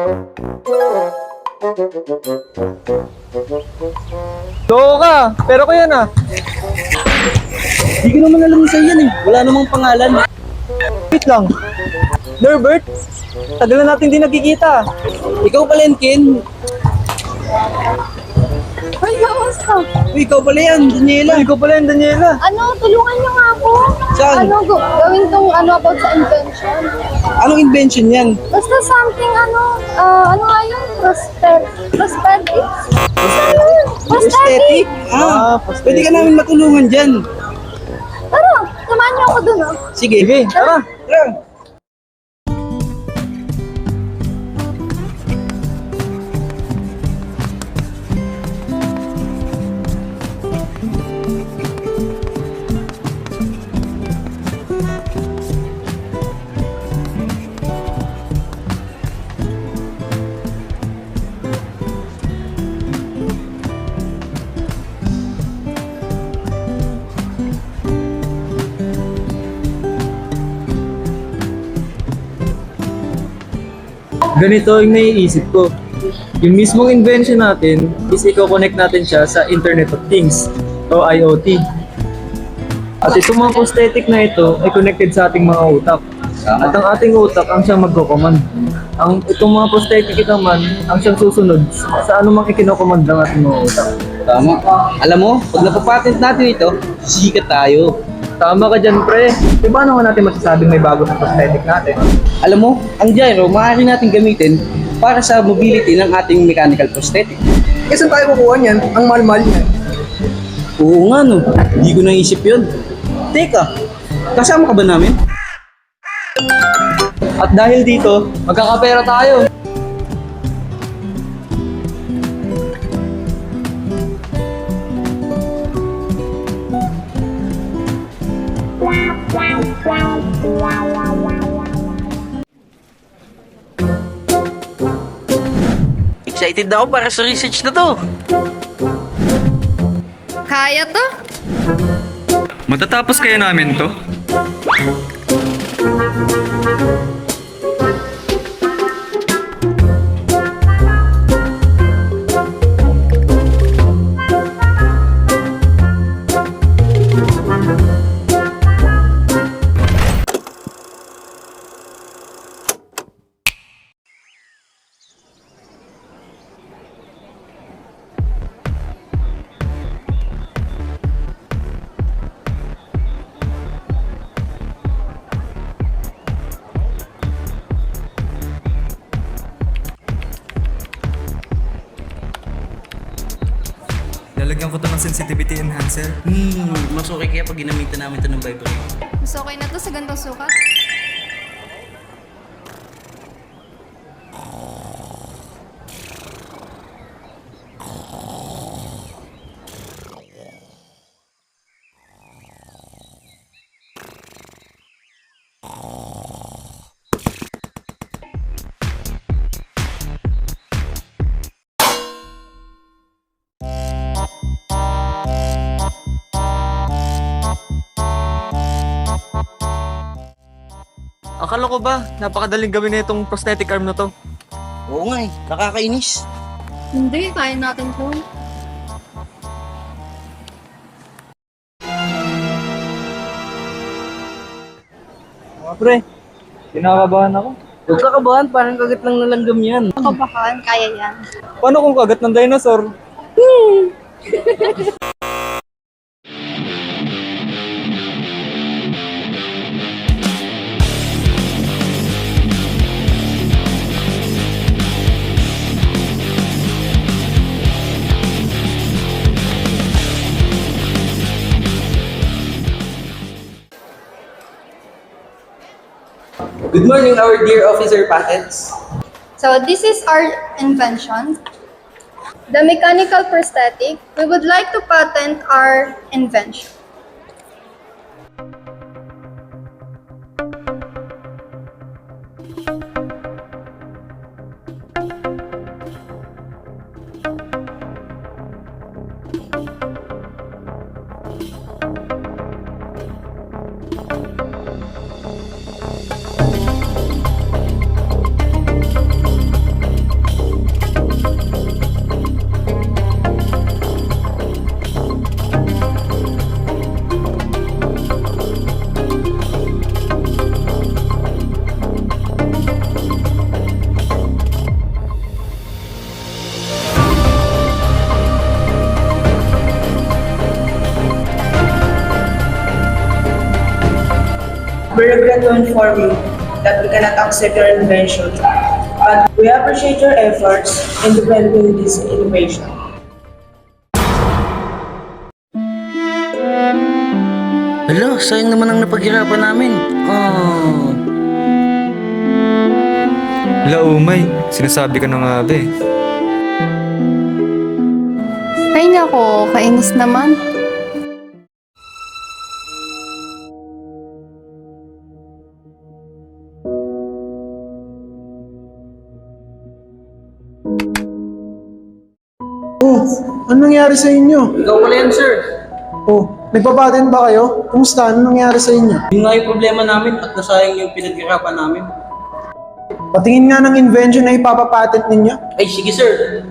Loko ka, pero ko yan ah. Hindi ko naman alam sa'yo yan eh. Wala namang pangalan. Wait lang. Norbert, tagal na natin di nagkikita. Ikaw pala yan, Ken. Ay, kamusta? Uy, ikaw pala yan, Daniela. Ikaw pala yung Daniela. Ano, tulungan niyo nga ako. Saan? Ano, gawin tong about sa invention. Anong invention yan? Basta something ano nga yun? Prosthetic? Aesthetic? Pwede ka namin matulungan dyan. Tara, samahan niyo ako dun, oh. Sige. Sige, tara. Tara. Ganito yung naiisip ko. Yung mismong invention natin is i-connect natin siya sa Internet of Things o IoT. At itong mga prosthetic na ito ay connected sa ating mga utak. At ang ating utak ang siyang magko-command. Itong mga prosthetic naman ang siyang susunod sa anumang ikinocommand ng ating mga utak. Tama. Alam mo, pag napapatent natin ito, sisikat tayo. Tama ka dyan, pre. Di ba naman natin masasabing may bago sa prosthetic natin? Alam mo, ang gyro, maaari natin gamitin para sa mobility ng ating mechanical prosthetic. Saan tayo kukuha niyan? Ang mahal-mahal niyan. Oo nga no, hindi ko naisip yun. Teka, kasama ka ba namin? At dahil dito, magkakapera tayo. Excited na ako para sa research na to. Kaya to? Matatapos kaya namin to? Lalagyan ko to ng sensitivity enhancer. Mas okay kaya pag ginamitan namin ito ng vibrate. Mas okay na to sa gantong sukat? Akala ko ba, napakadaling gawin na itong prosthetic arm na to. Oo nga eh, nakakainis. Hindi, kaya natin to. Mga pre, kinakabahan ako. Huwag ka kabahan, parang kagat lang na langgam yan. Kabahan, kaya yan. Paano kung kagat ng dinosaur? Good morning, our dear officer patents. So this is our invention, the mechanical prosthetic. We would like to patent our invention. We regret to inform you that we cannot accept your invention, but we appreciate your efforts in developing this innovation. Hala, sayang naman ang napaghirapan namin. Oh. Laumay, sinasabi ka na nga ba eh. Ay nako, kainis naman. Anong nangyari sa inyo? Ikaw pala yan, sir. Oh, nagpapatent ba kayo? Kumusta? Anong nangyari sa inyo? Yun nga yung problema namin at nasayang yung pinaghirapan namin. Patingin nga ng invention na ipapapatent ninyo. Ay, sige, sir.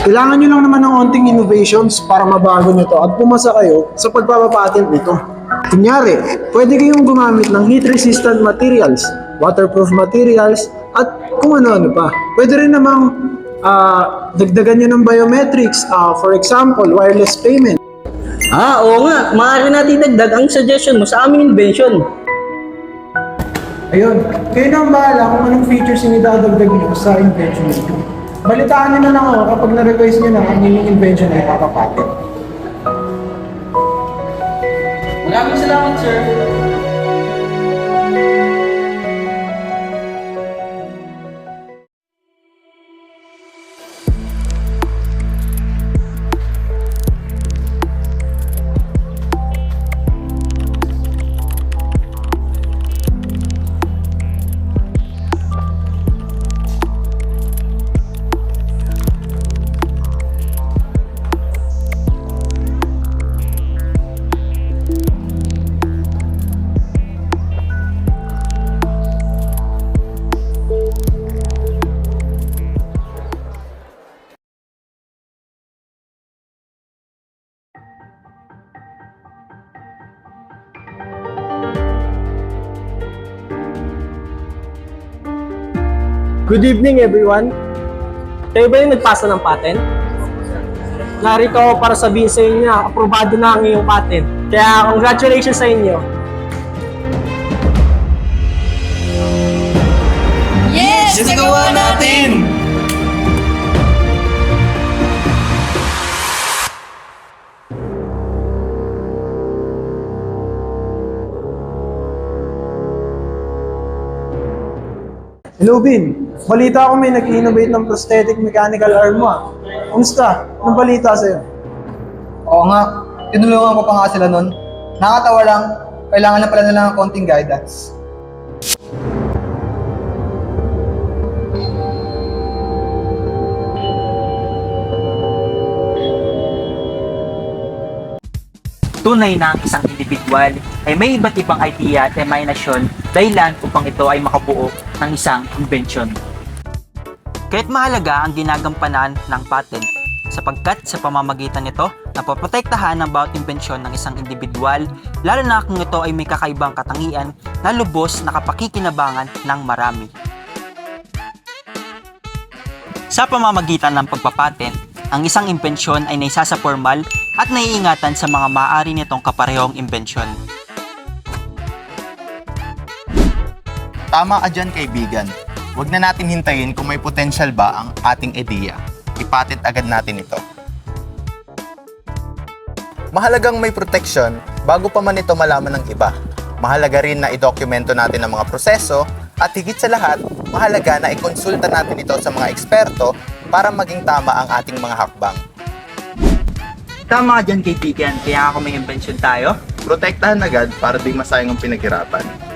Kailangan nyo lang naman ng onting innovations para mabago nyo to at pumasa kayo sa pagpapapatent nito. Kunyari, pwede kayong gumamit ng heat-resistant materials, waterproof materials, at kung ano-ano pa. Pwede rin namang dagdagan nyo ng biometrics, for example, wireless payment. Oo nga. Maaari natin dagdag ang suggestion mo sa aming invention. Ayun, kayo na ang bahala kung anong features yung idadagdag nyo sa invention nito. Balitaan nyo na lang ako kapag na-revise nyo na ang inyong invention na ipapapatent. Maraming salamat, sir. Good evening everyone. Kayo ba yung nagpasa ng patent? Narito ako para sabihin sa inyo na aprobado na ang iyong patent. Kaya congratulations sa inyo. Yes! Nagawa natin! Hello, Bin. Balita ko may nag-innovate ng prosthetic mechanical arm mo. Kumusta? Anong balita sa'yo? Oo nga, tinulungan ko pa nga sila nun. Nakakatawa lang, kailangan na pala nila ng konting guidance. Tunay na ang isang individual ay may iba't ibang idea at imahinasyon dahilan upang ito ay makabuo ng isang inbensyon. Kaya't mahalaga ang ginagampanan ng patent sapagkat sa pamamagitan nito napoprotektahan ang bawat imbensyon ng isang individual lalo na kung ito ay may kakaibang katangian na lubos na kapakikinabangan ng marami. Sa pamamagitan ng pagpapatent, ang isang imbensyon ay naisa sa formal at naiingatan sa mga maaari nitong kaparehong imbensyon. Tama ka dyan, kaibigan. Huwag na natin hintayin kung may potential ba ang ating ideya. Ipatent agad natin ito. Mahalagang may protection bago pa man ito malaman ng iba. Mahalaga rin na idokumento natin ang mga proseso at higit sa lahat, mahalaga na ikonsulta natin ito sa mga eksperto para maging tama ang ating mga hakbang. Tama ka dyan kaibigan, kaya ako may imbensyon tayo. Protektahan agad para di masayang ang pinaghirapan.